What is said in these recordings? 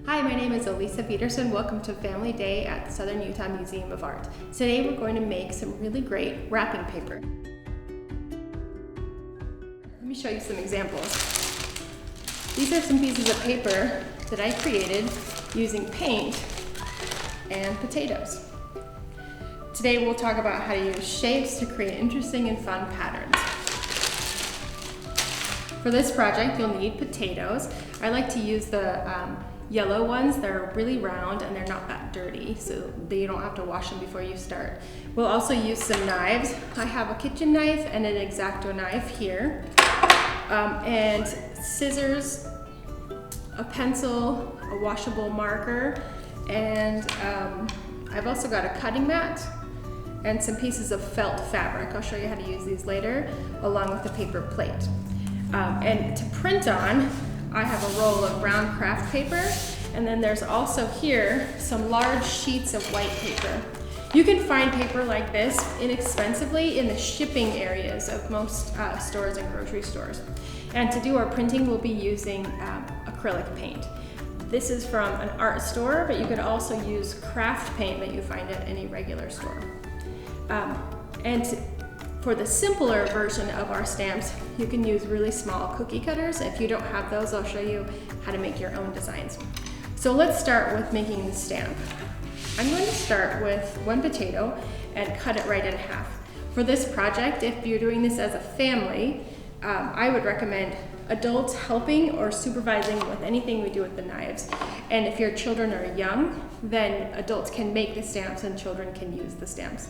Hi, my name is Elisa Peterson. Welcome to Family Day at the Southern Utah Museum of Art. Today we're going to make some really great wrapping paper. Let me show you some examples. These are some pieces of paper that I created using paint and potatoes. Today we'll talk about how to use shapes to create interesting and fun patterns. For this project you'll need potatoes. I like to use the yellow ones. They're really round and they're not that dirty, so you don't have to wash them before you start. We'll also use some knives. I have a kitchen knife and an X-Acto knife here, and scissors, a pencil, a washable marker, and I've also got a cutting mat and some pieces of felt fabric. I'll show you how to use these later, along with a paper plate. And to print on, I have a roll of brown craft paper, and then there's also here some large sheets of white paper. You can find paper like this inexpensively in the shipping areas of most stores and grocery stores. And to do our printing, we'll be using acrylic paint. This is from an art store, but you could also use craft paint that you find at any regular store. For the simpler version of our stamps, you can use really small cookie cutters. If you don't have those, I'll show you how to make your own designs. So let's start with making the stamp. I'm going to start with one potato and cut it right in half. For this project, if you're doing this as a family, I would recommend adults helping or supervising with anything we do with the knives. And if your children are young, then adults can make the stamps and children can use the stamps.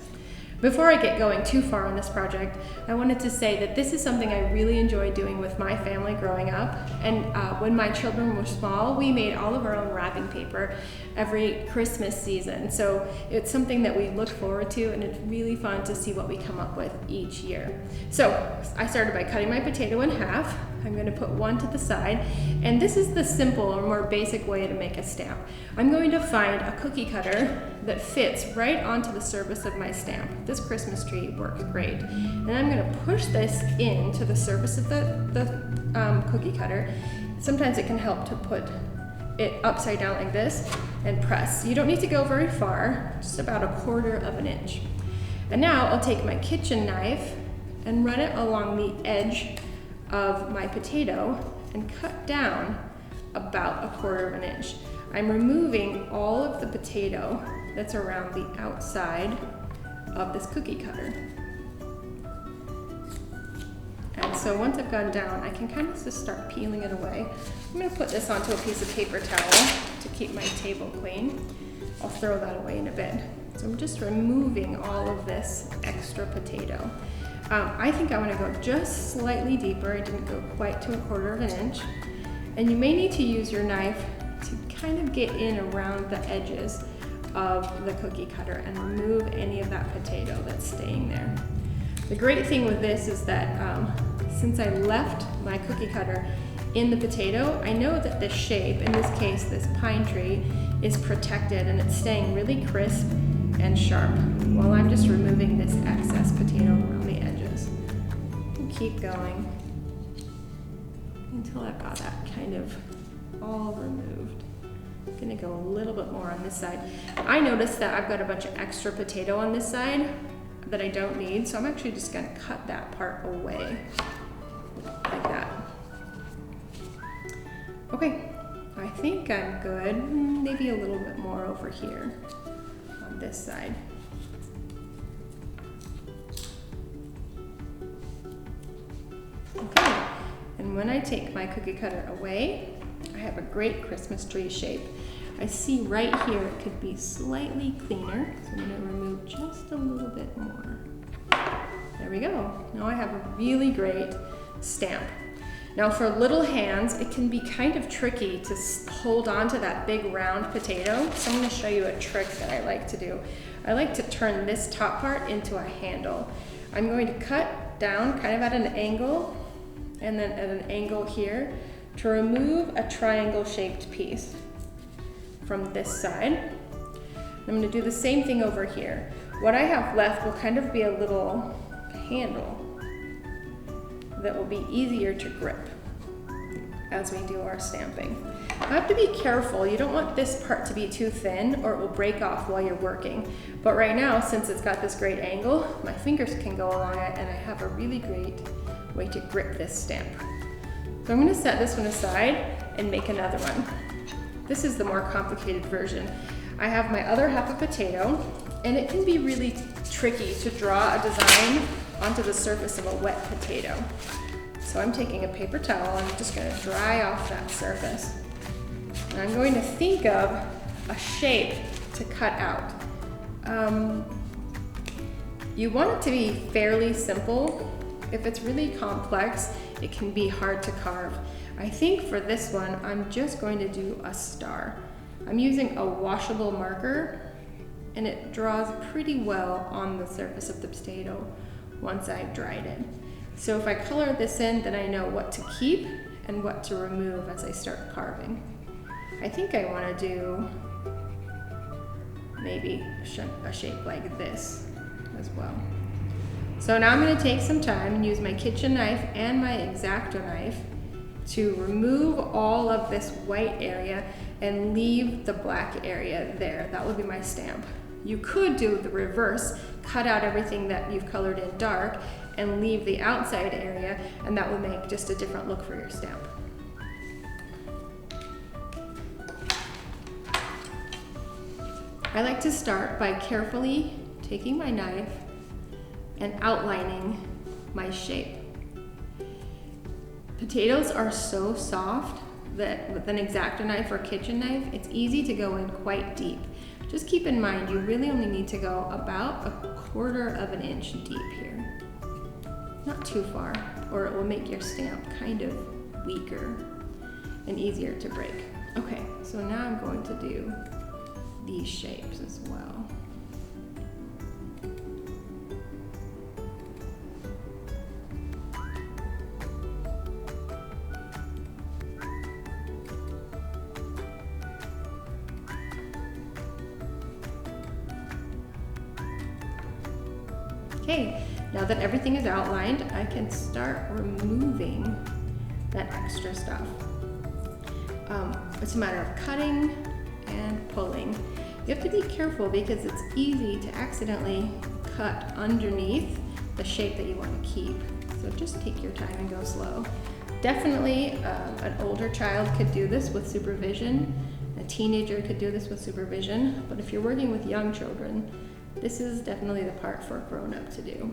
Before I get going too far on this project, I wanted to say that this is something I really enjoyed doing with my family growing up. And when my children were small, we made all of our own wrapping paper every Christmas season. So it's something that we look forward to, and it's really fun to see what we come up with each year. So I started by cutting my potato in half. I'm going to put one to the side, and this is the simple or more basic way to make a stamp. I'm going to find a cookie cutter that fits right onto the surface of my stamp. This Christmas tree works great. And I'm going to push this into the surface of the cookie cutter. Sometimes it can help to put it upside down like this and press. You don't need to go very far, just about 1/4 of an inch. And now I'll take my kitchen knife and run it along the edge of my potato and cut down about 1/4 of an inch. I'm removing all of the potato that's around the outside of this cookie cutter. And so once I've gone down, I can kind of just start peeling it away. I'm going to put this onto a piece of paper towel to keep my table clean. I'll throw that away in a bit. So I'm just removing all of this extra potato. I think I want to go just slightly deeper. I didn't go quite to 1/4 of an inch. And you may need to use your knife to kind of get in around the edges of the cookie cutter and remove any of that potato that's staying there. The great thing with this is that since I left my cookie cutter in the potato, I know that this shape, in this case this pine tree, is protected and it's staying really crisp and sharp while I'm just removing this excess potato around the edges. And keep going until I've got that kind of all removed. I'm gonna go a little bit more on this side. I noticed that I've got a bunch of extra potato on this side that I don't need, so I'm actually just gonna cut that part away, like that. Okay, I think I'm good. Maybe a little bit more over here on this side. Okay, and when I take my cookie cutter away, I have a great Christmas tree shape. I see right here it could be slightly cleaner, so I'm going to remove just a little bit more. There we go. Now I have a really great stamp. Now for little hands, it can be kind of tricky to hold on to that big round potato, so I'm going to show you a trick that I like to do. I like to turn this top part into a handle. I'm going to cut down kind of at an angle, and then at an angle here, to remove a triangle shaped piece from this side. I'm going to do the same thing over here. What I have left will kind of be a little handle that will be easier to grip as we do our stamping. I have to be careful. You don't want this part to be too thin or it will break off while you're working. But right now, since it's got this great angle, my fingers can go along it and I have a really great way to grip this stamp. So I'm gonna set this one aside and make another one. This is the more complicated version. I have my other half of potato, and it can be really tricky to draw a design onto the surface of a wet potato. So I'm taking a paper towel and I'm just gonna dry off that surface. And I'm going to think of a shape to cut out. You want it to be fairly simple. If it's really complex, it can be hard to carve. I think for this one, I'm just going to do a star. I'm using a washable marker, and it draws pretty well on the surface of the potato once I've dried it. So if I color this in, then I know what to keep and what to remove as I start carving. I think I want to do maybe a shape like this as well. So now I'm going to take some time and use my kitchen knife and my X-Acto knife to remove all of this white area and leave the black area there. That would be my stamp. You could do the reverse, cut out everything that you've colored in dark and leave the outside area, and that would make just a different look for your stamp. I like to start by carefully taking my knife and outlining my shape. Potatoes are so soft that with an X-Acto knife or kitchen knife, it's easy to go in quite deep. Just keep in mind, you really only need to go about 1/4 of an inch deep here. Not too far, or it will make your stamp kind of weaker and easier to break. Okay, so now I'm going to do these shapes as well. Okay, now that everything is outlined, I can start removing that extra stuff. It's a matter of cutting and pulling. You have to be careful because it's easy to accidentally cut underneath the shape that you want to keep. So just take your time and go slow. Definitely an older child could do this with supervision. A teenager could do this with supervision, but if you're working with young children, this is definitely the part for a grown-up to do.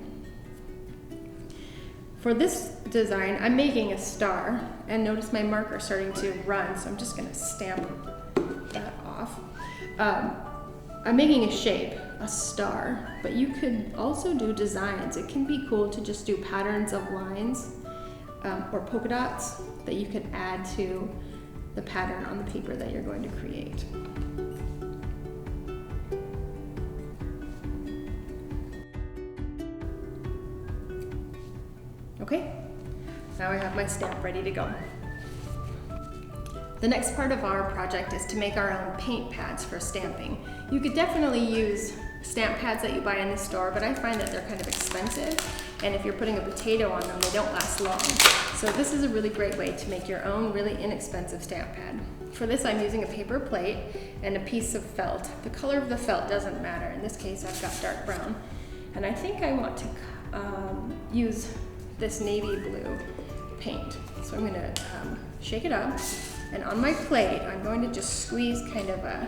For this design, I'm making a star, and notice my marker starting to run, so I'm just gonna stamp that off. I'm making a shape, a star, but you could also do designs. It can be cool to just do patterns of lines or polka dots that you could add to the pattern on the paper that you're going to create. Okay, now I have my stamp ready to go. The next part of our project is to make our own paint pads for stamping. You could definitely use stamp pads that you buy in the store, but I find that they're kind of expensive, and if you're putting a potato on them, they don't last long. So this is a really great way to make your own really inexpensive stamp pad. For this, I'm using a paper plate and a piece of felt. The color of the felt doesn't matter. In this case, I've got dark brown. And I think I want to use this navy blue paint. So I'm gonna shake it up, and on my plate, I'm going to just squeeze kind of a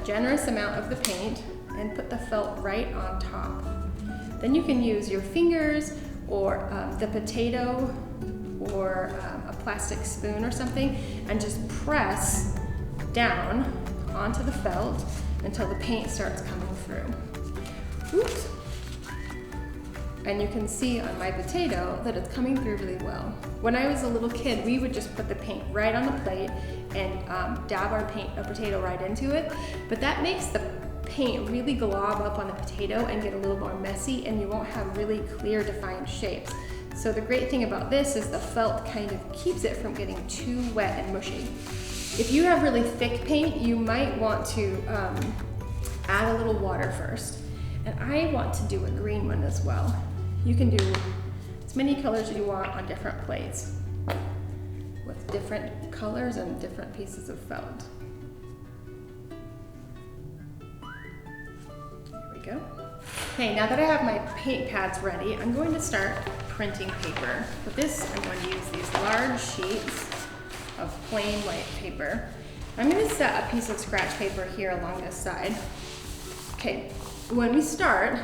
generous amount of the paint and put the felt right on top. Then you can use your fingers or the potato or a plastic spoon or something and just press down onto the felt until the paint starts coming through. Oops. And you can see on my potato that it's coming through really well. When I was a little kid, we would just put the paint right on the plate and dab our potato right into it, but that makes the paint really glob up on the potato and get a little more messy, and you won't have really clear defined shapes. So the great thing about this is the felt kind of keeps it from getting too wet and mushy. If you have really thick paint, you might want to add a little water first. And I want to do a green one as well. You can do as many colors as you want on different plates with different colors and different pieces of felt. There we go. Okay, now that I have my paint pads ready, I'm going to start printing paper. For this, I'm going to use these large sheets of plain white paper. I'm going to set a piece of scratch paper here along this side. Okay, when we start,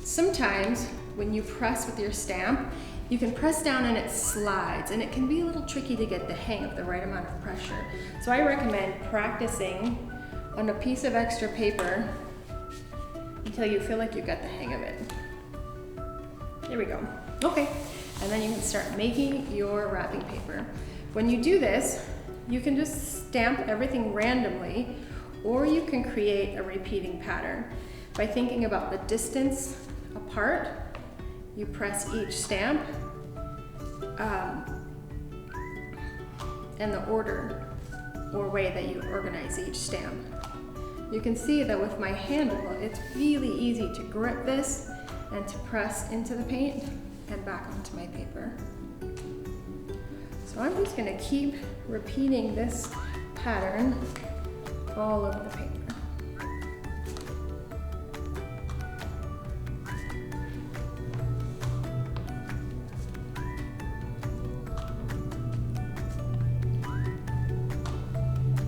sometimes when you press with your stamp, you can press down and it slides, and it can be a little tricky to get the hang of the right amount of pressure. So I recommend practicing on a piece of extra paper until you feel like you got the hang of it. There we go. Okay, and then you can start making your wrapping paper. When you do this, you can just stamp everything randomly, or you can create a repeating pattern. By thinking about the distance apart, you press each stamp, and the order or way that you organize each stamp. You can see that with my handle, it's really easy to grip this and to press into the paint and back onto my paper. So I'm just going to keep repeating this pattern all over the paper.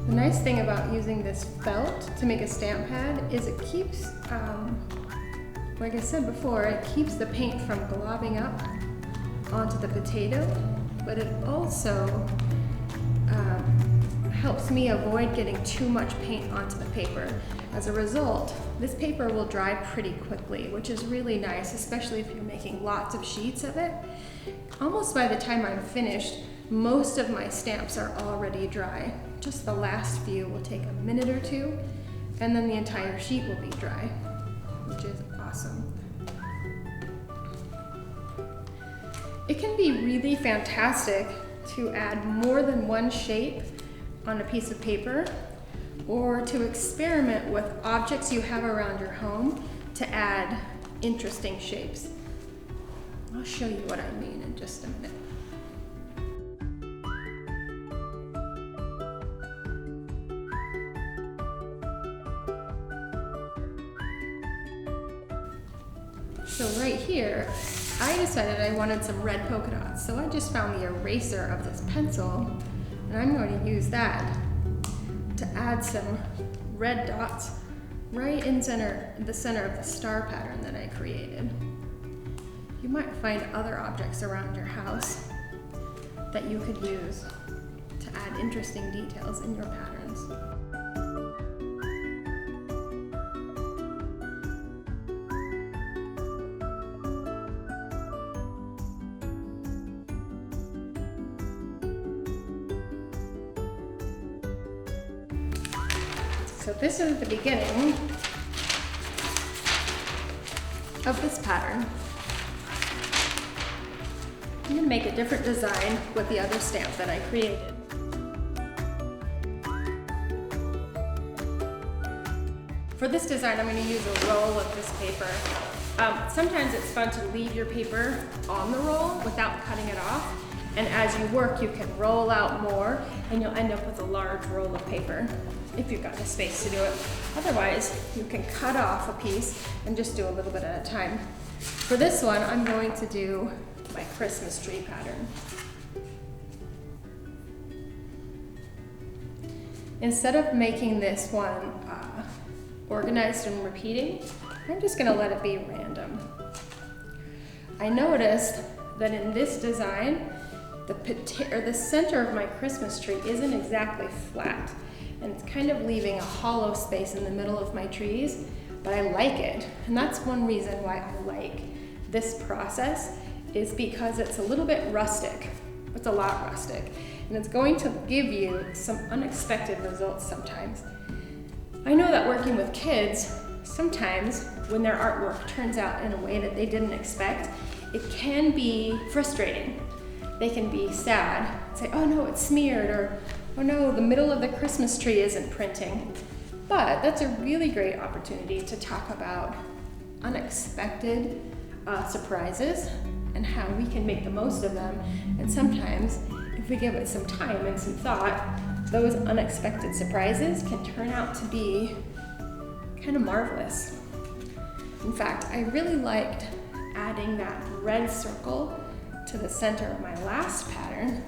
The nice thing about using this felt to make a stamp pad is it keeps, like I said before, it keeps the paint from globbing up onto the potato, but it also helps me avoid getting too much paint onto the paper. As a result, this paper will dry pretty quickly, which is really nice, especially if you're making lots of sheets of it. Almost by the time I'm finished, most of my stamps are already dry. Just the last few will take a minute or two, and then the entire sheet will be dry, which is awesome. It can be really fantastic to add more than one shape on a piece of paper, or to experiment with objects you have around your home to add interesting shapes. I'll show you what I mean in just a minute. So right here, I decided I wanted some red polka dots. So I just found the eraser of this pencil, and I'm going to use that to add some red dots right in the center of the star pattern that I created. You might find other objects around your house that you could use to add interesting details in your patterns. So this is the beginning of this pattern. I'm going to make a different design with the other stamp that I created. For this design, I'm going to use a roll of this paper. Sometimes it's fun to leave your paper on the roll without cutting it off. And as you work, you can roll out more, and you'll end up with a large roll of paper if you've got the space to do it. Otherwise, you can cut off a piece and just do a little bit at a time. For this one, I'm going to do my Christmas tree pattern. Instead of making this one organized and repeating, I'm just going to let it be random. I noticed that in this design, the center of my Christmas tree isn't exactly flat, and it's kind of leaving a hollow space in the middle of my trees, but I like it. And that's one reason why I like this process, is because it's a little bit rustic. It's a lot rustic, and it's going to give you some unexpected results sometimes. I know that working with kids, sometimes when their artwork turns out in a way that they didn't expect, it can be frustrating. They can be sad, say, oh no, it's smeared, or oh no, the middle of the Christmas tree isn't printing. But that's a really great opportunity to talk about unexpected surprises and how we can make the most of them. And sometimes, if we give it some time and some thought, those unexpected surprises can turn out to be kind of marvelous. In fact, I really liked adding that red circle to the center of my last pattern.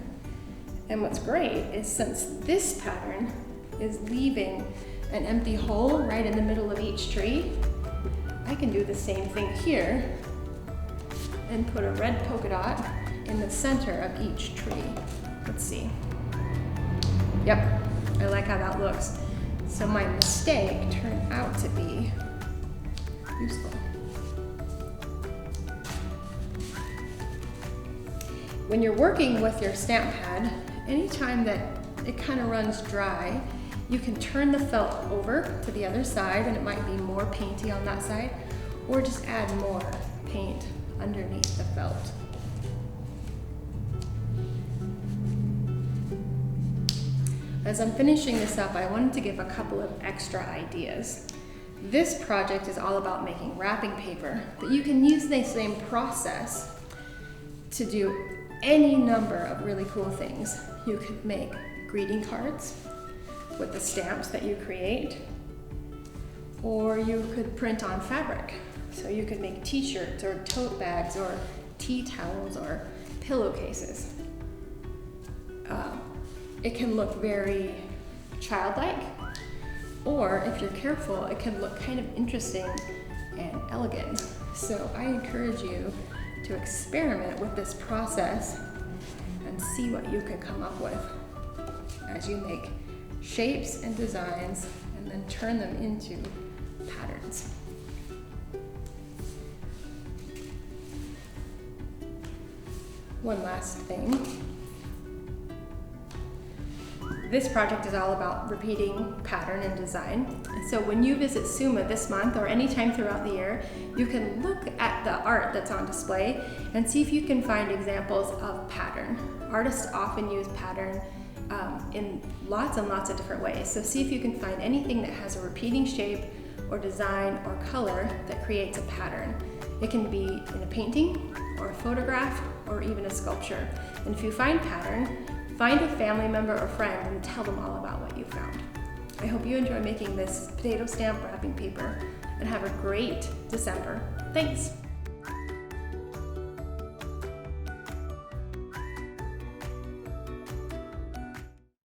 And what's great is since this pattern is leaving an empty hole right in the middle of each tree, I can do the same thing here and put a red polka dot in the center of each tree. Let's see. Yep, I like how that looks. So my mistake turned out to be useful. When you're working with your stamp pad, anytime that it kind of runs dry, you can turn the felt over to the other side, and it might be more painty on that side, or just add more paint underneath the felt. As I'm finishing this up, I wanted to give a couple of extra ideas. This project is all about making wrapping paper, but you can use the same process to do any number of really cool things. You could make greeting cards with the stamps that you create, or you could print on fabric. So you could make t-shirts or tote bags or tea towels or pillowcases. It can look very childlike, or if you're careful, it can look kind of interesting and elegant. So I encourage you to experiment with this process and see what you can come up with as you make shapes and designs and then turn them into patterns. One last thing. This project is all about repeating pattern and design. So when you visit SUMA this month or anytime throughout the year, you can look at the art that's on display and see if you can find examples of pattern. Artists often use pattern in lots and lots of different ways. So see if you can find anything that has a repeating shape or design or color that creates a pattern. It can be in a painting or a photograph or even a sculpture. And if you find pattern, find a family member or friend and tell them all about what you found. I hope you enjoy making this potato stamp wrapping paper and have a great December. Thanks.